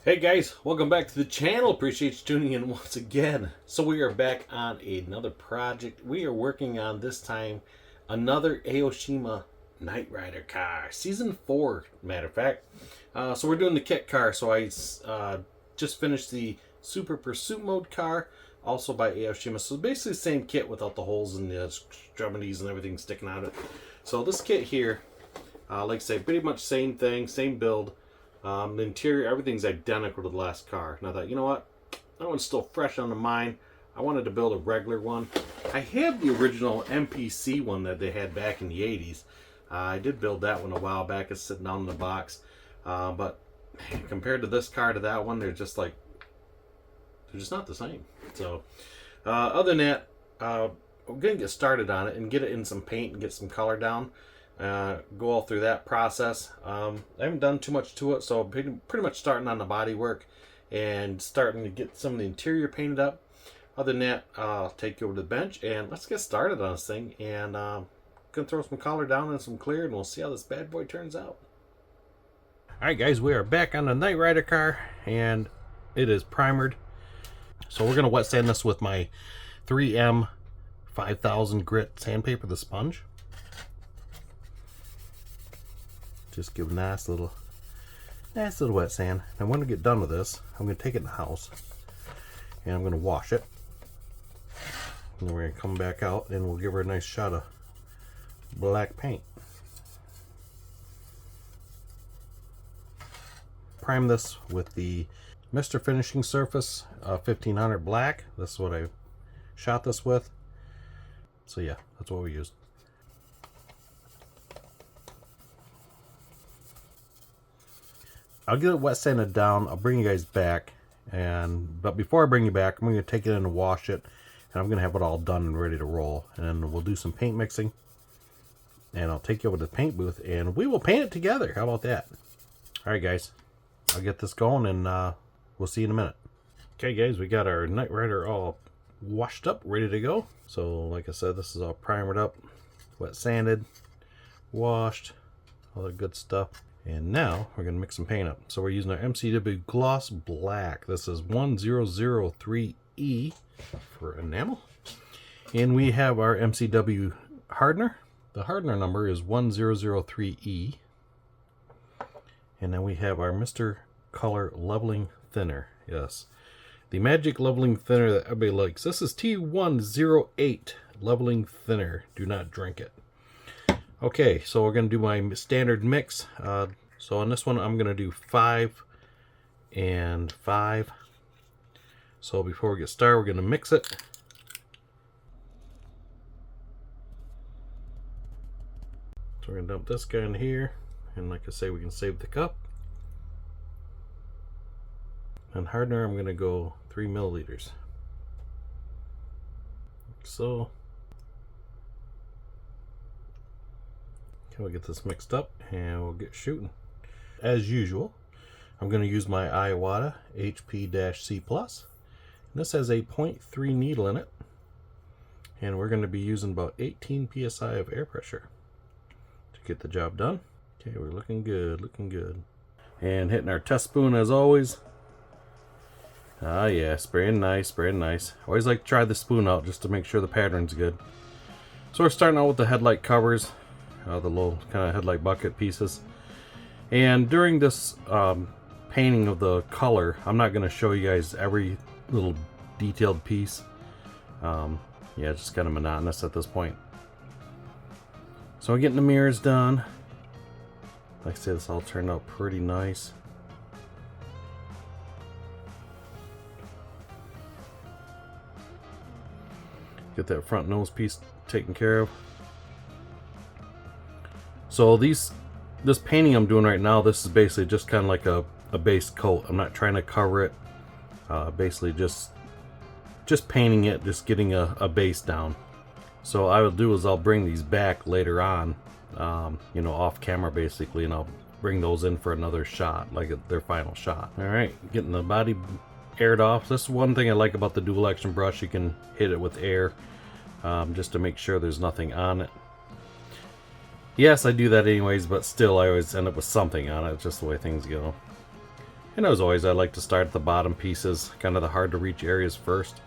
Hey guys, welcome back to the channel. Appreciate you tuning in once again. So we are back on another project. We are working on this time another Aoshima Knight Rider car, season 4, matter of fact. So we're doing the kit car. So I just finished the Super Pursuit Mode car, also by Aoshima. So basically the same kit without the holes and the extremities and everything sticking out of it. So this kit here, like I say, pretty much same thing, same build. The interior, everything's identical to the last car. And I thought, you know what? That one's still fresh on the mind. I wanted to build a regular one. I have the original MPC one that they had back in the 80s. I did build that one a while back. It's sitting down in the box. But compared to this car to that one, they're just not the same. So, other than that, we're going to get started on it and get it in some paint and get some color down. Go all through that process. I haven't done too much to it, so pretty much starting on the body work and starting to get some of the interior painted up. Other than that, I'll take you over to the bench and let's get started on this thing, and gonna throw some color down and some clear, and we'll see how this bad boy turns out. Alright guys, we are back on the Knight Rider car and it is primered. So we're gonna wet sand this with my 3M 5000 grit sandpaper, the sponge. Just give a nice little wet sand. And when we get done with this, I'm going to take it in the house and I'm going to wash it. And then we're going to come back out and we'll give her a nice shot of black paint. Prime this with the Mr. Finishing Surface 1500 black. This is what I shot this with. So yeah, that's what we used. I'll get it wet sanded down. I'll bring you guys back, but before I bring you back, I'm going to take it in and wash it, and I'm going to have it all done and ready to roll. And then we'll do some paint mixing, and I'll take you over to the paint booth, and we will paint it together. How about that? All right, guys, I'll get this going, and we'll see you in a minute. Okay, guys, we got our Knight Rider all washed up, ready to go. So, like I said, this is all primered up, wet sanded, washed, all the good stuff. And now we're going to mix some paint up. So we're using our MCW Gloss Black. This is 1003E for enamel. And we have our MCW hardener. The hardener number is 1003E. And then we have our Mr.Color leveling thinner. Yes, the magic leveling thinner that everybody likes. This is T108 leveling thinner. Do not drink it. Okay, so we're going to do my standard mix. So on this one, I'm going to do 5 and 5. So before we get started, we're going to mix it. So we're going to dump this guy in here. And like I say, we can save the cup. And hardener, I'm going to go 3 milliliters. Like so. We'll get this mixed up and we'll get shooting. As usual, I'm going to use my Iwata HP-C+. This has a 0.3 needle in it, and we're going to be using about 18 psi of air pressure to get the job done. Okay, we're looking good, looking good. And hitting our test spoon as always. Ah yeah, spraying nice, spraying nice. I always like to try the spoon out just to make sure the pattern's good. So we're starting out with the headlight covers. The little kind of headlight bucket pieces, and during this painting of the color, I'm not going to show you guys every little detailed piece. Yeah, it's just kind of monotonous at this point. So we're getting the mirrors done. Like I said, this all turned out pretty nice. Get that front nose piece taken care of. So this painting I'm doing right now, this is basically just kind of like a base coat. I'm not trying to cover it. Basically just painting it, just getting a base down. So what I will do is I'll bring these back later on, you know, off camera basically, and I'll bring those in for another shot, like their final shot. All right, getting the body aired off. This is one thing I like about the dual action brush. You can hit it with air just to make sure there's nothing on it. Yes, I do that anyways, but still I always end up with something on it. It's just the way things go. And as always, I like to start at the bottom pieces, kind of the hard to reach areas first.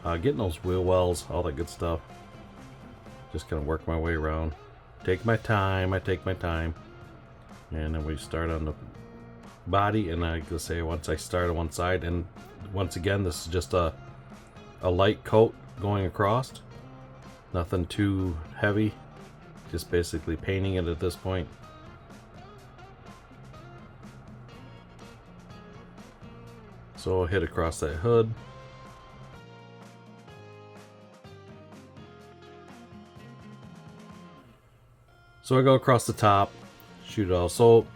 Getting those wheel wells, all that good stuff. Just gonna work my way around. Take my time, I take my time. And then we start on the body, and I go say once I start on one side, and once again this is just a light coat going across. Nothing too heavy. Just basically painting it at this point. So I'll hit across that hood. So I go across the top, shoot it all. So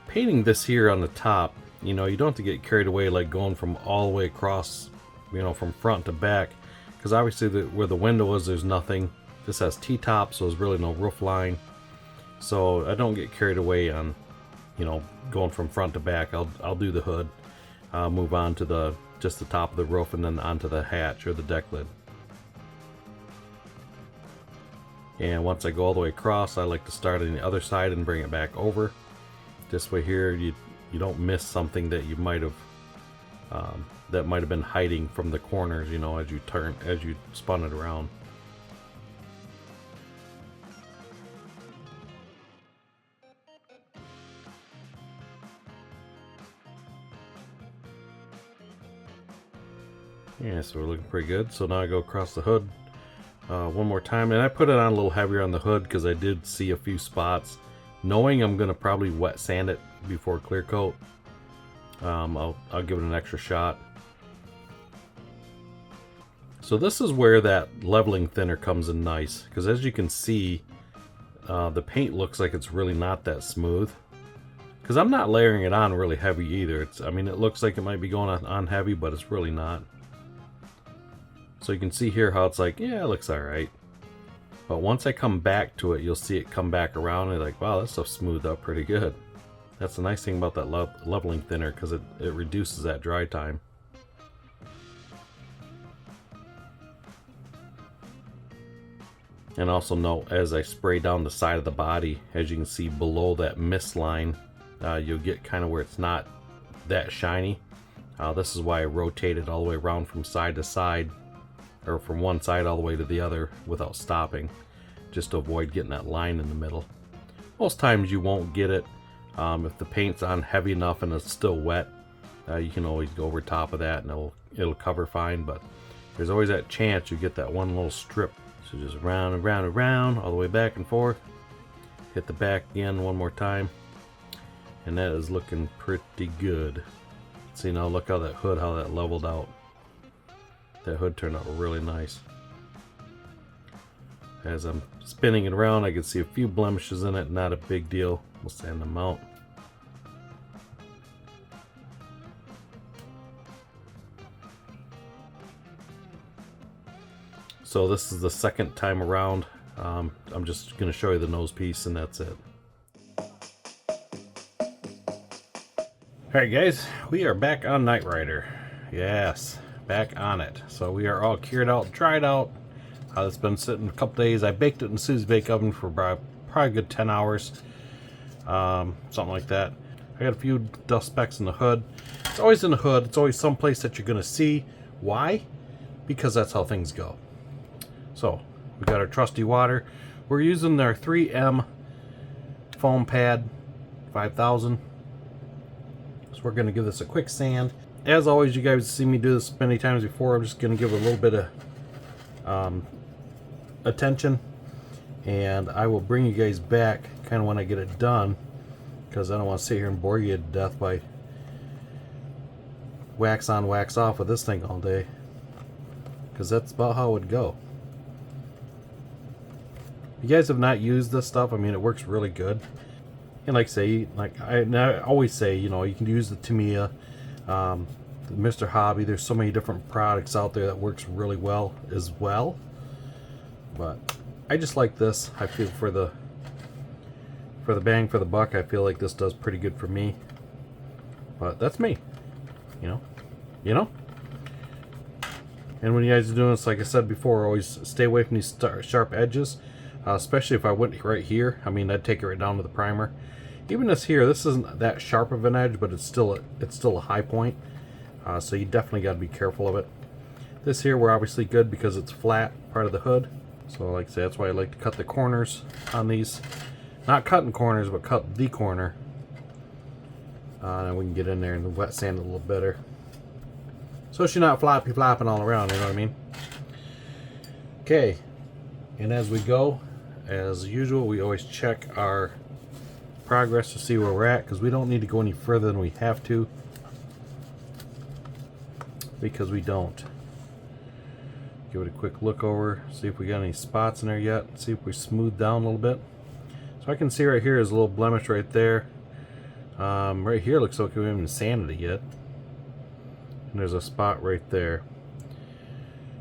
painting this here on the top, you know, you don't have to get carried away like going from all the way across, you know, from front to back. Because obviously where the window is, there's nothing. This has T-top, so there's really no roof line. So I don't get carried away on, you know, going from front to back. I'll do the hood, move on to just the top of the roof, and then onto the hatch or the deck lid. And once I go all the way across, I like to start on the other side and bring it back over. This way here, you don't miss something that you might have been hiding from the corners, you know, as you spun it around. Yeah, so we're looking pretty good. So now I go across the hood one more time, and I put it on a little heavier on the hood because I did see a few spots. Knowing I'm gonna probably wet sand it before clear coat, I'll give it an extra shot. So this is where that leveling thinner comes in nice, because as you can see, the paint looks like it's really not that smooth. Because I'm not layering it on really heavy either. I mean, it looks like it might be going on heavy, but it's really not. So you can see here how it's like, yeah, it looks alright. But once I come back to it, you'll see it come back around and like, wow, that stuff smoothed up pretty good. That's the nice thing about that leveling thinner, because it reduces that dry time. And also note, as I spray down the side of the body, as you can see below that mist line, you'll get kind of where it's not that shiny. This is why I rotated all the way around from side to side, or from one side all the way to the other without stopping, just to avoid getting that line in the middle. Most times you won't get it. If the paint's on heavy enough and it's still wet, you can always go over top of that and it'll cover fine, but there's always that chance you get that one little strip. So just round and round and round, all the way back and forth. Hit the back again one more time, and that is looking pretty good. See, now look how that hood, how that leveled out. That hood turned out really nice. As I'm spinning it around, I can see a few blemishes in it, not a big deal. We'll sand them out. So this is the second time around. I'm just going to show you the nose piece, and that's it. Alright guys, we are back on Knight Rider. Yes, back on it. So we are all cured out, dried out. It's been sitting a couple days. I baked it in Sue's bake oven for probably a good 10 hours. Something like that. I got a few dust specks in the hood. It's always in the hood. It's always someplace that you're going to see. Why? Because that's how things go. So we got our trusty water. We're using our 3M foam pad 5000. So we're going to give this a quick sand. As always, you guys see me do this many times before. I'm just going to give it a little bit of attention, and I will bring you guys back kind of when I get it done, because I don't want to sit here and bore you to death by wax on, wax off with this thing all day, because that's about how it would go. If you guys have not used this stuff, I mean, it works really good. And like I always say, you know, you can use the Tamiya, the Mr. Hobby. There's so many different products out there that works really well as well. But I just like this. I feel for the bang for the buck, I feel like this does pretty good for me. But that's me, you know. And when you guys are doing this, like I said before, always stay away from these sharp edges, especially if I went right here. I mean, I'd take it right down to the primer. Even this here, this isn't that sharp of an edge, but it's still a high point. So you definitely got to be careful of it. This here, we're obviously good because it's flat, part of the hood. So like I say, that's why I like to cut the corners on these. Not cutting corners, but cut the corner. And we can get in there and wet sand it a little better. So she's not flopping all around, you know what I mean? Okay, and as we go, as usual, we always check our progress to see where we're at, because we don't need to go any further than we have to, because we don't. Give it a quick look over, see if we got any spots in there yet, see if we smooth down a little bit. So I can see right here is a little blemish right there. Right here looks like we haven't even sanded it yet. And there's a spot right there.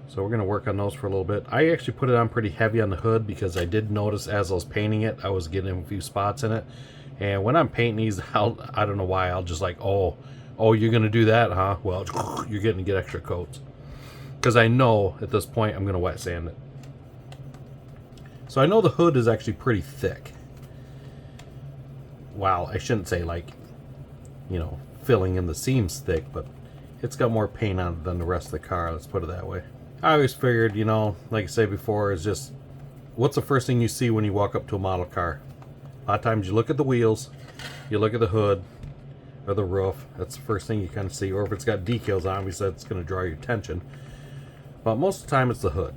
So we're going to work on those for a little bit. I actually put it on pretty heavy on the hood because I did notice as I was painting it, I was getting a few spots in it. And when I'm painting these, I don't know why, I'll just like, oh, you're going to do that, huh? Well, you're getting to get extra coats. Because I know at this point I'm going to wet sand it. So I know the hood is actually pretty thick. Well, I shouldn't say like, you know, filling in the seams thick, but it's got more paint on it than the rest of the car, let's put it that way. I always figured, you know, like I said before, is just, what's the first thing you see when you walk up to a model car? A lot of times you look at the wheels, you look at the hood, or the roof. That's the first thing you kind of see. Or if it's got decals on, obviously that's going to draw your attention. But most of the time it's the hood.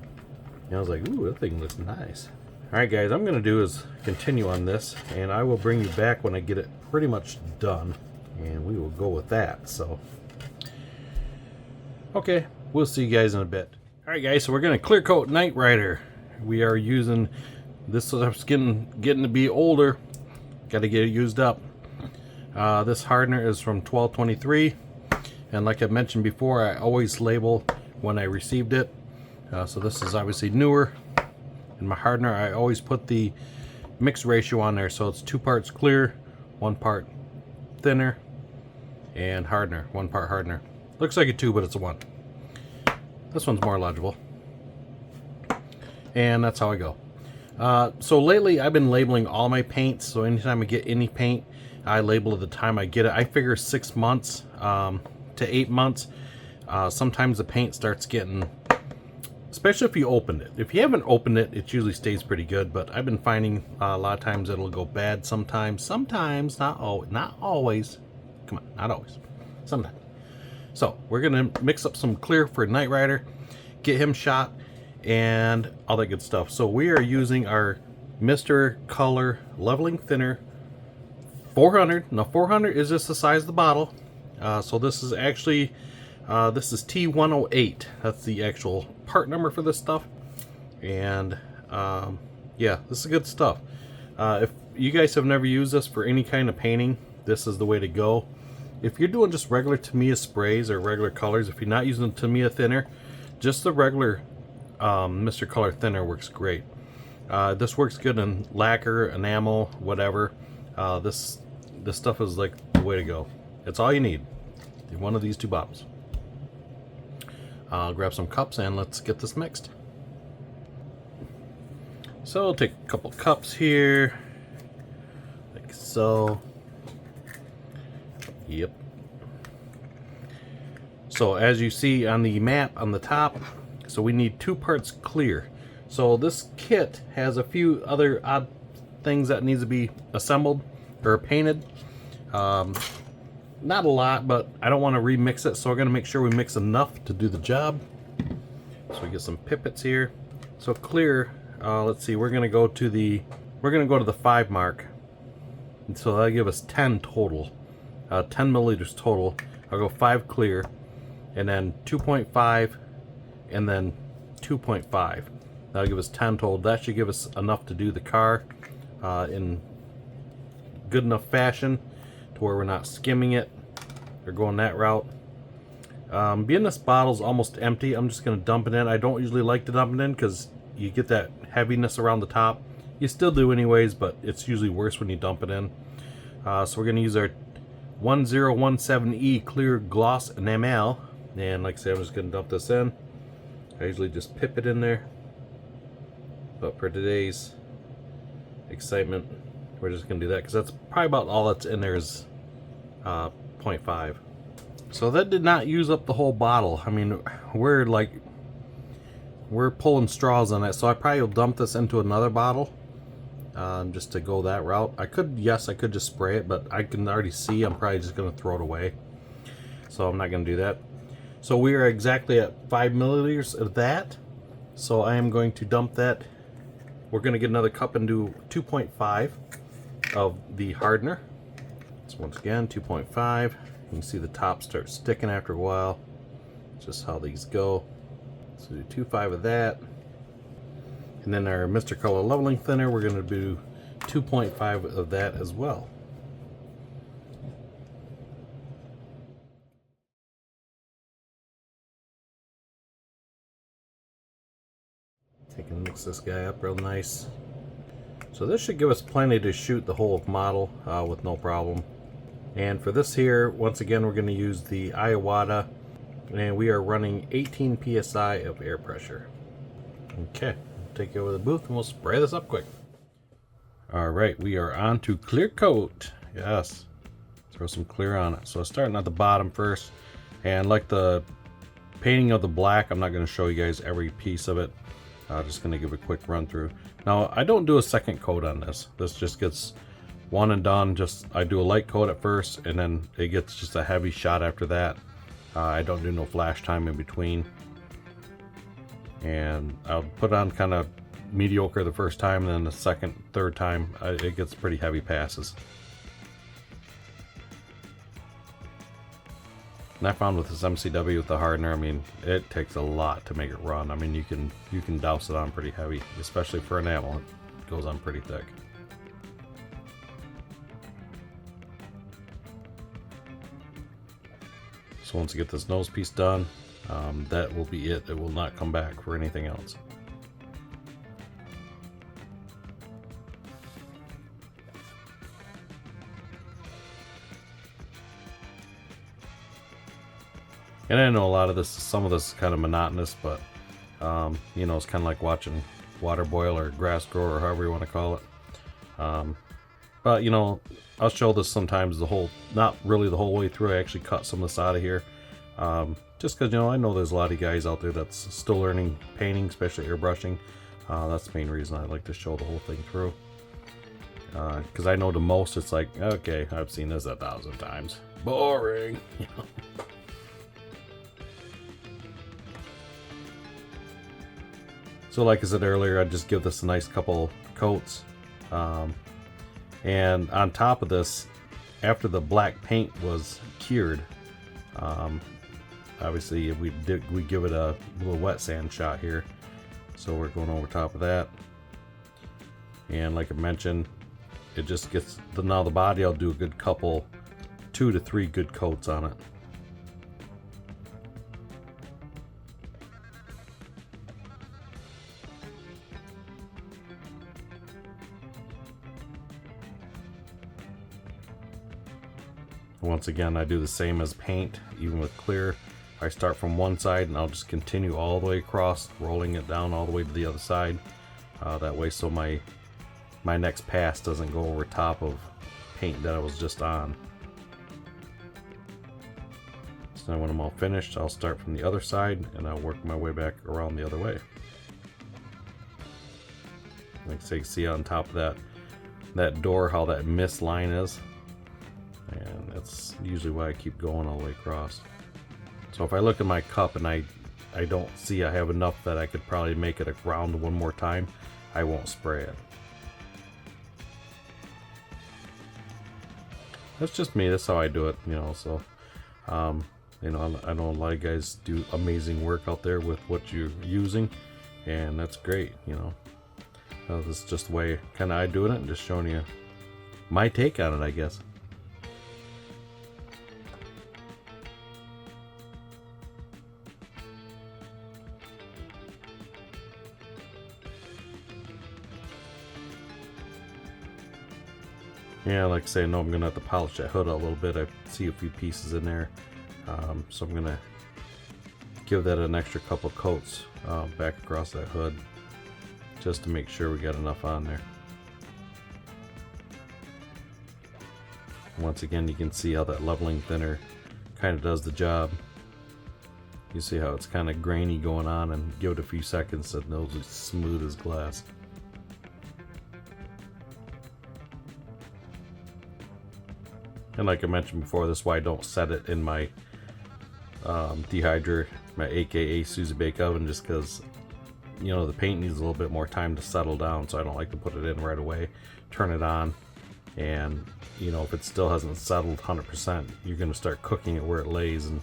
You know, I was like, ooh, that thing looks nice. Alright guys, I'm going to do is continue on this, and I will bring you back when I get it pretty much done. And we will go with that, so. Okay, we'll see you guys in a bit. Alright guys, so we're going to clear coat Knight Rider. We are using, this stuff's getting to be older. Got to get it used up. This hardener is from 1223. And like I mentioned before, I always label when I received it. So this is obviously newer. In my hardener, I always put the mix ratio on there, so it's 2 parts clear, 1 part thinner, and hardener, 1 part hardener. Looks like a 2, but it's a 1. This one's more legible. And that's how I go. So lately, I've been labeling all my paints, so anytime I get any paint, I label it the time I get it. I figure 6 months to 8 months. Sometimes the paint starts getting, especially if you opened it. If you haven't opened it, it usually stays pretty good, but I've been finding a lot of times it'll go bad sometimes, not always. Come on, not always. Sometimes. So, we're going to mix up some clear for Knight Rider, get him shot, and all that good stuff. So, we are using our Mr.Color Leveling Thinner 400. Now, 400 is just the size of the bottle. So, this is actually, this is T108. That's the actual part number for this stuff. And yeah, this is good stuff. If you guys have never used this for any kind of painting, this is the way to go. If you're doing just regular Tamiya sprays or regular colors, if you're not using Tamiya thinner, just the regular Mr.Color thinner works great. This works good in lacquer, enamel, whatever. This stuff is like the way to go. It's all you need. One of these 2 bottles. I'll grab some cups and let's get this mixed. So I'll take a couple cups here, like so. Yep. So as you see on the map on the top, so we need 2 parts clear. So this kit has a few other odd things that needs to be assembled or painted. Not a lot, but I don't want to remix it, so we're going to make sure we mix enough to do the job. So we get some pippets here. So clear, let's see, we're going to go to the 5 mark. And so that'll give us 10 total. 10 milliliters total. I'll go 5 clear, and then 2.5, and then 2.5. That'll give us 10 total. That should give us enough to do the car in good enough fashion to where we're not skimming it or going that route. Being this bottle's almost empty, I'm just going to dump it in. I don't usually like to dump it in because you get that heaviness around the top. You still do anyways, but it's usually worse when you dump it in. So we're going to use our 1017E clear gloss enamel, and like I said, I'm just going to dump this in. I usually just pip it in there, but for today's excitement, we're just gonna do that because that's probably about all that's in there is 0.5. So that did not use up the whole bottle. I mean, we're pulling straws on it, so I probably will dump this into another bottle just to go that route. I could just spray it, but I can already see I'm probably just gonna throw it away, so I'm not gonna do that. So we are exactly at 5 milliliters of that, so I am going to dump that. We're gonna get another cup and do 2.5 of the hardener. So once again, 2.5. You can see the top start sticking after a while. It's just how these go. So do 2.5 of that. And then our Mr. Color leveling thinner, we're going to do 2.5 of that as well. Take and mix this guy up real nice. So this should give us plenty to shoot the whole model with no problem. And for this here, once again, we're going to use the Iowata, and we are running 18 psi of air pressure. Okay, take you over the booth and we'll spray this up quick. All right, we are on to clear coat. Yes, throw some clear on it. So starting at the bottom first, and like the painting of the black, I'm not going to show you guys every piece of it. I'm just going to give a quick run through. Now, I don't do a second coat on this. This just gets one and done. Just I do a light coat at first, and then it gets just a heavy shot after that. I don't do no flash time in between, and I'll put on kind of mediocre the first time, and then the second, third time it gets pretty heavy passes. And I found with this MCW with the hardener, I mean, it takes a lot to make it run. I mean, you can douse it on pretty heavy, especially for enamel. It goes on pretty thick. So once you get this nose piece done, that will be it. It will not come back for anything else. And I know a lot of this, some of this is kind of monotonous, but you know, it's kind of like watching water boil or grass grow or however you want to call it. But you know, I'll show this sometimes the whole, not really the whole way through. I actually cut some of this out of here. Just because, you know, I know there's a lot of guys out there that's still learning painting, especially airbrushing. That's the main reason I like to show the whole thing through. Because I know the most, it's like, okay, I've seen this 1,000 times. Boring. You know? So like I said earlier, I just give this a nice couple coats. And on top of this, after the black paint was cured, obviously we give it a little wet sand shot here. So we're going over top of that. And like I mentioned, it just gets, now the body, I'll do a good couple, 2 to 3 good coats on it. Once again, I do the same as paint, even with clear. I start from one side and I'll just continue all the way across, rolling it down all the way to the other side. That way, so my next pass doesn't go over top of paint that I was just on. So now when I'm all finished, I'll start from the other side and I'll work my way back around the other way. Like I say, see on top of that door how that mist line is. And that's usually why I keep going all the way across. So if I look at my cup and I don't see I have enough that I could probably make it around one more time, I won't spray it. That's just me, that's how I do it, you know. So you know, I know a lot of guys do amazing work out there with what you're using, and that's great, you know. This is just the way kind of I do it, and just showing you my take on it, I guess. Yeah, like I say, I know I'm gonna have to polish that hood a little bit. I see a few pieces in there, so I'm gonna give that an extra couple coats back across that hood, just to make sure we got enough on there. Once again, you can see how that leveling thinner kind of does the job. You see how it's kind of grainy going on, and give it a few seconds and it'll be smooth as glass. And like I mentioned before, this is why I don't set it in my dehydrator, my aka Suzy Bake Oven, just because, you know, the paint needs a little bit more time to settle down, so I don't like to put it in right away. Turn it on, and you know, if it still hasn't settled 100%, you're going to start cooking it where it lays, and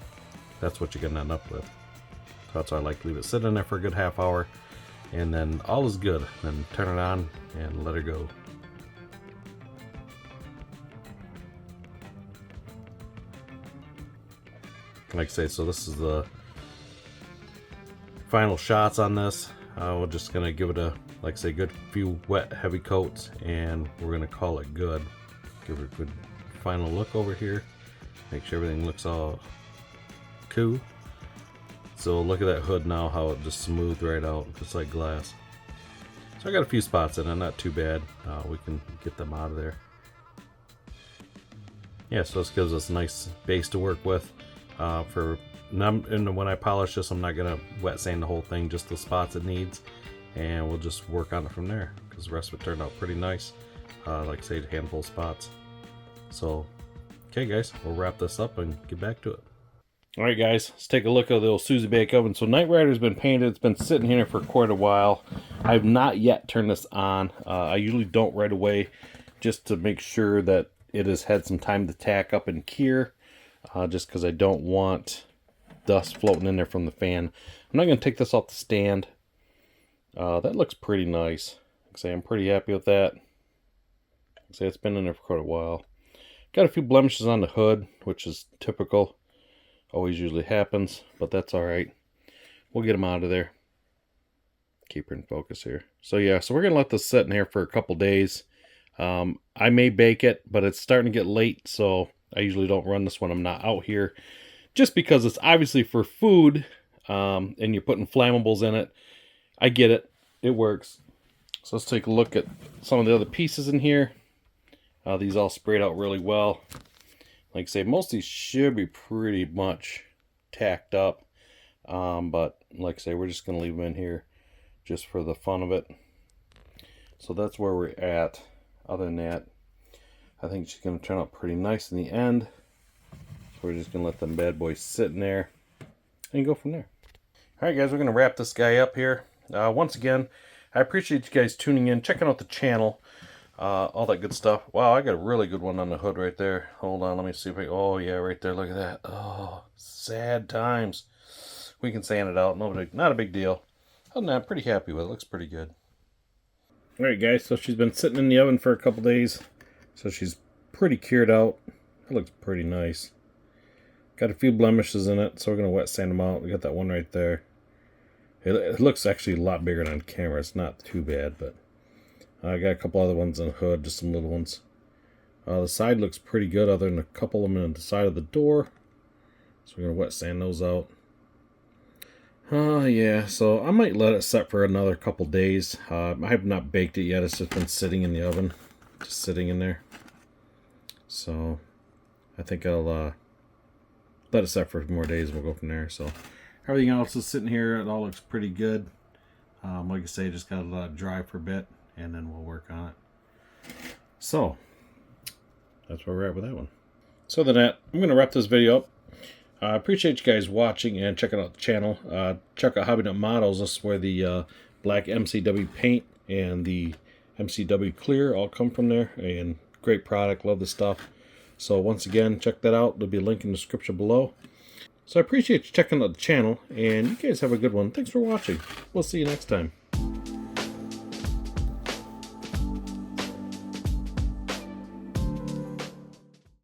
that's what you're going to end up with. So that's why I like to leave it sit in there for a good half hour, and then all is good. Then turn it on and let it go. Like I say, so this is the final shots on this. We're just gonna give it a, like I say, good few wet heavy coats, and we're gonna call it good. Give it a good final look over here. Make sure everything looks all cool. So look at that hood now, how it just smoothed right out, just like glass. So I got a few spots in it, not too bad. We can get them out of there. Yeah, so this gives us a nice base to work with. And when I polish this, I'm not gonna wet sand the whole thing, just the spots it needs, and we'll just work on it from there, because the rest of it turned out pretty nice. Like I say, a handful of spots. So okay guys, we'll wrap this up and get back to it. Alright guys, let's take a look at the old Suzy Bake Oven. So Night Rider's been painted. It's been sitting here for quite a while. I've not yet turned this on. I usually don't right away, just to make sure that it has had some time to tack up and cure. Just because I don't want dust floating in there from the fan. I'm not going to take this off the stand. That looks pretty nice. Like I say, I'm pretty happy with that. Like I say, it's been in there for quite a while. Got a few blemishes on the hood, which is typical. Always usually happens, but that's alright. We'll get them out of there. Keep her in focus here. So yeah, so we're going to let this sit in here for a couple days. I may bake it, but it's starting to get late, so I usually don't run this when I'm not out here, just because it's obviously for food, and you're putting flammables in it. I get it. It works. So let's take a look at some of the other pieces in here. These all sprayed out really well. Like I say, most of these should be pretty much tacked up, but like I say, we're just going to leave them in here just for the fun of it. So that's where we're at. Other than that, I think she's going to turn out pretty nice in the end. So we're just going to let them bad boys sit in there and go from there. Alright guys, we're going to wrap this guy up here. Once again, I appreciate you guys tuning in, checking out the channel, all that good stuff. Wow, I got a really good one on the hood right there. Hold on, let me see if I... Oh yeah, right there, look at that. Oh, sad times. We can sand it out, not a big deal. Other than that, pretty happy with it. Looks pretty good. Alright guys, so she's been sitting in the oven for a couple days. So she's pretty cured out. It looks pretty nice. Got a few blemishes in it, so we're going to wet sand them out. We got that one right there. It looks actually a lot bigger than on camera. It's not too bad, but I got a couple other ones on the hood, just some little ones. The side looks pretty good, other than a couple of them on the side of the door. So we're going to wet sand those out. Yeah, so I might let it set for another couple days. I have not baked it yet. It's just been sitting in the oven. Just sitting in there. So I think I'll let it set for more days and we'll go from there. So everything else is sitting here. It all looks pretty good. Like I say, just gotta let it dry for a bit and then we'll work on it. So that's where we're at with that one. So then I'm going to wrap this video up. I appreciate you guys watching and checking out the channel. Check out Hobby Nut Models. This is where the black MCW paint and the MCW clear all come from there, and great product. Love the stuff. So once again, check that out. There'll be a link in the description below. So I appreciate you checking out the channel, and you guys have a good one. Thanks for watching. We'll see you next time.